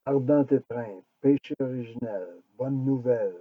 Ardente étreinte, péché originel, bonne nouvelle,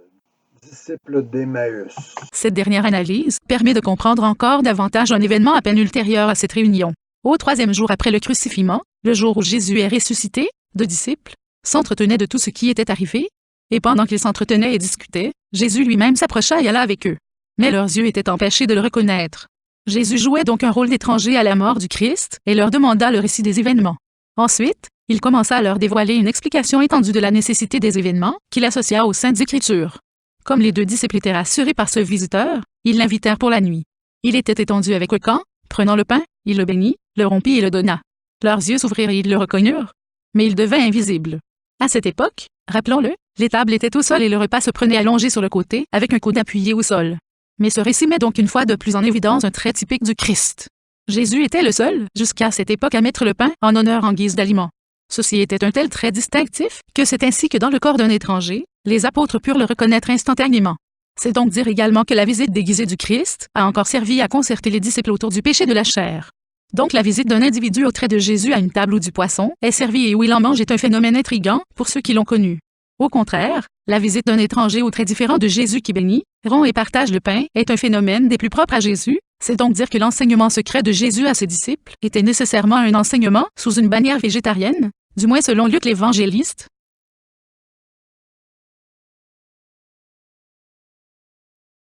disciple d'Emmaüs. Cette dernière analyse permet de comprendre encore davantage un événement à peine ultérieur à cette réunion. Au troisième jour après le crucifixion, le jour où Jésus est ressuscité, deux disciples s'entretenaient de tout ce qui était arrivé, et pendant qu'ils s'entretenaient et discutaient, Jésus lui-même s'approcha et alla avec eux. Mais leurs yeux étaient empêchés de le reconnaître. Jésus jouait donc un rôle d'étranger à la mort du Christ et leur demanda le récit des événements. Ensuite, il commença à leur dévoiler une explication étendue de la nécessité des événements qu'il associa aux Saintes Écritures. Comme les deux disciples étaient rassurés par ce visiteur, ils l'invitèrent pour la nuit. Il était étendu avec eux quand, prenant le pain, il le bénit, le rompit et le donna. Leurs yeux s'ouvrirent et ils le reconnurent, mais il devint invisible. À cette époque, rappelons-le, les tables étaient au sol et le repas se prenait allongé sur le côté avec un coude appuyé au sol. Mais ce récit met donc une fois de plus en évidence un trait typique du Christ. Jésus était le seul, jusqu'à cette époque, à mettre le pain en honneur en guise d'aliment. Ceci était un tel trait distinctif que c'est ainsi que dans le corps d'un étranger, les apôtres purent le reconnaître instantanément. C'est donc dire également que la visite déguisée du Christ a encore servi à concerter les disciples autour du péché de la chair. Donc la visite d'un individu au trait de Jésus à une table où du poisson est servi et où il en mange est un phénomène intrigant pour ceux qui l'ont connu. Au contraire, la visite d'un étranger au trait différent de Jésus qui bénit, rompt et partage le pain est un phénomène des plus propres à Jésus. C'est donc dire que l'enseignement secret de Jésus à ses disciples était nécessairement un enseignement sous une bannière végétarienne, du moins selon Luc l'évangéliste,